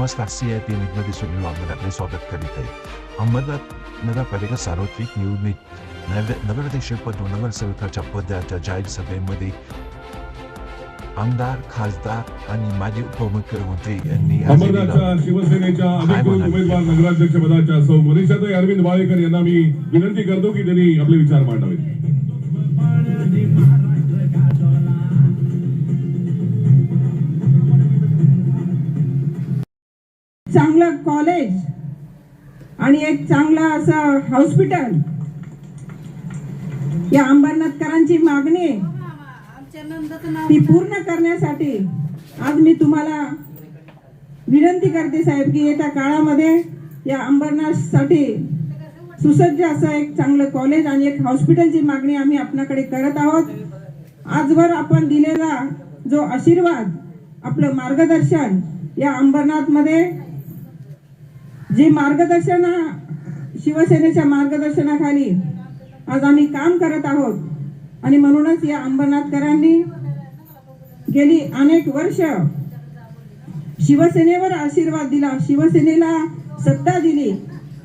नमस्कार, CIP न्यूजमध्ये सुनील वाघमारे आपले स्वागत करीत आहे. अहमदनगर नगरपालिका सार्वत्रिक निवडणूक नगराध्यक्षपद व नगरसेवकाच्या पदाच्या जाहीर सभेमध्ये आमदार, खासदार आणि माजी उपमुख्यमंत्री यांनी अहमदनगरच्या शिवसेनेच्या अधिकृत उमेदवार नगराध्यक्ष पदाच्या सौ मनीषाताई अरविंद वाळेकर यांना मी विनंती करतो की त्यांनी आपले विचार मांडावेत. चांगलं कॉलेज आणि एक चांगला असं हॉस्पिटल या अंबरनाथकरांची मागणी ती पूर्ण करण्यासाठी आज मी तुम्हाला विनंती करते साहेब की येत्या काळामध्ये या अंबरनाथसाठी सुसज्ज असं एक चांगलं कॉलेज आणि एक हॉस्पिटलची मागणी आम्ही आपल्याकडे करत आहोत. आजवर आपण दिलेला जो आशीर्वाद, आपलं मार्गदर्शन या अंबरनाथमध्ये जे मार्गदर्शन शिवसेनेच्या मार्गदर्शनाखाली आज आम्ही काम करत आहोत आणि म्हणूनच या अंबरनाथकरांनी गेली अनेक वर्ष शिवसेनेवर आशीर्वाद दिला, शिवसेनेला सत्ता दिली.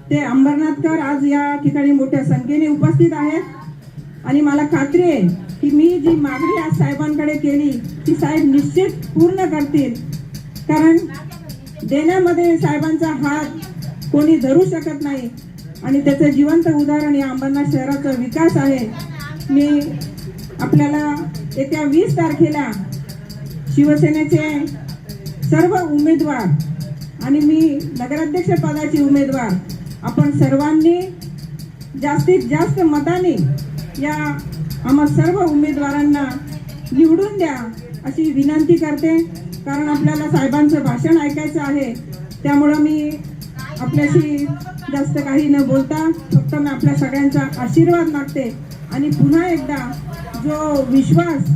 ते अंबरनाथकर आज या ठिकाणी मोठ्या संख्येने उपस्थित आहेत आणि मला खात्री आहे की मी जी मागणी आज साहेबांकडे केली ती साहेब निश्चित पूर्ण करतील. कारण देण्यामध्ये साहेबांचा हात कोणी धरू शकत नाही आणि त्याचं जिवंत उदाहरण या अंबरनाथ शहराचा विकास आहे. मी आपल्याला येत्या 20 तारखेला शिवसेनेचे सर्व उमेदवार आणि मी नगराध्यक्ष पदाची उमेदवार आपण सर्वांनी जास्तीत जास्त मताने या आम्हा सर्व उमेदवारांना निवडून द्या अशी विनंती करते. कारण आपल्याला साहेबांचं भाषण ऐकायचं आहे. त्यामुळं मी आपल्याशी जास्त काही न बोलता फक्त मी आपल्या सगळ्यांचा आशीर्वाद मागते आणि पुन्हा एकदा जो विश्वास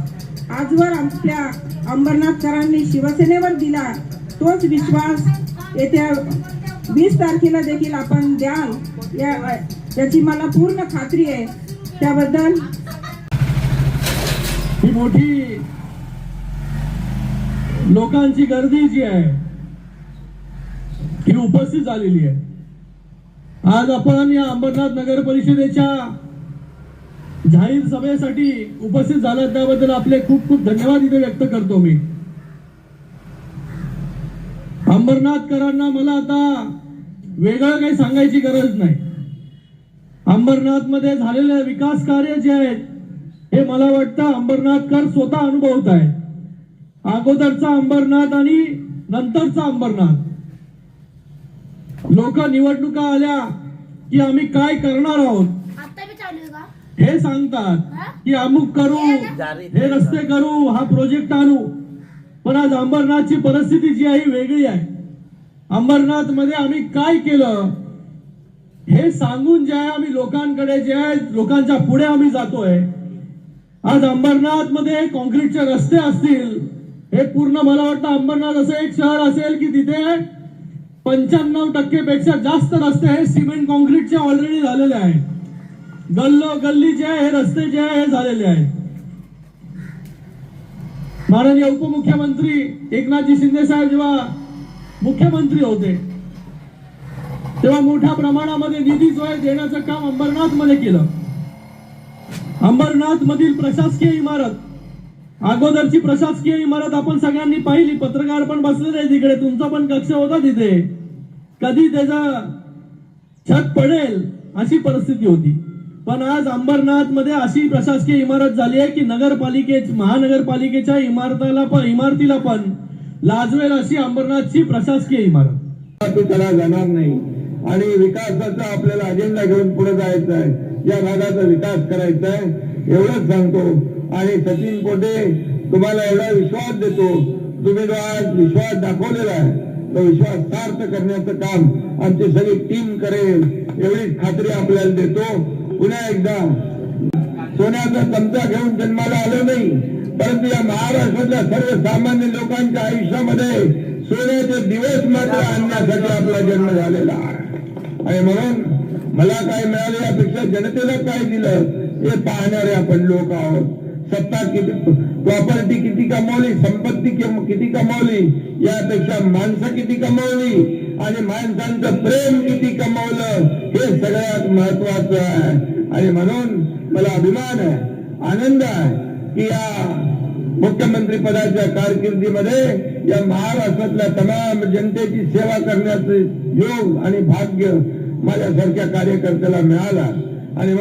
आजवर आपल्या अंबरनाथकरांनी शिवसेनेवर दिला तोच विश्वास येत्या 20 तारखेला देखील आपण द्याल याची मला पूर्ण खात्री आहे. त्याबद्दल ही मोठी लोकांची गर्दी जी आहे ही उपस्थित झालेली आहे. आज आपण या अंबरनाथ नगर परिषदेच्या जाहीर सभेसाठी उपस्थित झाला त्याबद्दल आपले खूप खूप धन्यवाद इथे व्यक्त करतो. मी अंबरनाथकरांना मला आता वेगळं काही सांगायची गरज नाही. अंबरनाथ मध्ये झालेले विकास कार्य जे आहेत हे मला वाटतं अंबरनाथकर स्वतः अनुभवत आहे. अगोदरचा अंबरनाथ आणि नंतरचा अंबरनाथ. लोक निवडणुका आल्या की आम्ही काय करणार आहोत हे सांगतात की अमुक करू, हे रस्ते करू, हा प्रोजेक्ट आणू. पण आज अंबरनाथची परिस्थिती जी आहे वेगळी आहे. अंबरनाथ मध्ये आम्ही काय केलं हे सांगून जे आहे आम्ही लोकांकडे जे आहे लोकांच्या पुढे आम्ही जातोय. आज अंबरनाथ मध्ये कॉन्क्रीटचे रस्ते असतील, हे पूर्ण मला वाटतं अंबरनाथ असं एक शहर असेल की तिथे 95% पेक्षा जास्त रस्ते हे सिमेंट कॉन्क्रीटचे ऑलरेडी झालेले आहेत. गल्ली जे आहे हे रस्ते जे आहे हे झालेले आहेत. माननीय उपमुख्यमंत्री एकनाथजी शिंदे साहेब जेव्हा मुख्यमंत्री होते तेव्हा मोठ्या प्रमाणामध्ये निधी जो आहे देण्याचं काम अंबरनाथ मध्ये केलं. अंबरनाथ मधील प्रशासकीय इमारत, अगोदरची प्रशासकीय इमारत आपण सगळ्यांनी पाहिली. पत्रकार पण बसलेले तिकडे, तुमचा पण कक्ष होता तिथे. कधी त्याचा छत पडेल अशी परिस्थिती होती. पण आज अंबरनाथ मध्ये अशी प्रशासकीय इमारत झाली आहे की महानगरपालिकेच्या इमारतीला पण लाजवेल अशी अंबरनाथची प्रशासकीय इमारत. त्याला जाणार नाही आणि विकासाचा आपल्याला अजेंडा घेऊन पुढे जायचं आहे. या भागाचा विकास करायचा आहे एवढंच सांगतो. आणि सचिन कोटे तुम्हाला एवढा विश्वास देतो, तुम्ही जो आज विश्वास दाखवलेला आहे तो विश्वास सार्थ करण्याचं काम आमची सगळी टीम करेल एवढीच खात्री आपल्याला देतो. पुन्हा एकदा सोन्याचा चमचा घेऊन जन्माला आलो नाही, परंतु या महाराष्ट्रातल्या सर्वसामान्य लोकांच्या आयुष्यामध्ये सोन्याचे दिवस मात्र आणण्यासाठी आपला जन्म झालेला आहे. आणि म्हणून मला काय मिळालं यापेक्षा जनतेला काय दिलं हे पाहणारे आपण लोक आहोत. सत्ता किती, प्रॉपर्टी किती कमावली, संपत्ती किती कमावली, यापेक्षा माणसं किती कमावली आणि माणसांचं प्रेम किती कमावलं हे सगळ्यात महत्वाचं आहे. आणि म्हणून मला अभिमान आहे, आनंद आहे की या मुख्यमंत्री पदाच्या कारकिर्दीमध्ये या महाराष्ट्रातल्या तमाम जनतेची सेवा करण्याचे योग आणि भाग्य माझ्यासारख्या कार्यकर्त्याला मिळाला. आणि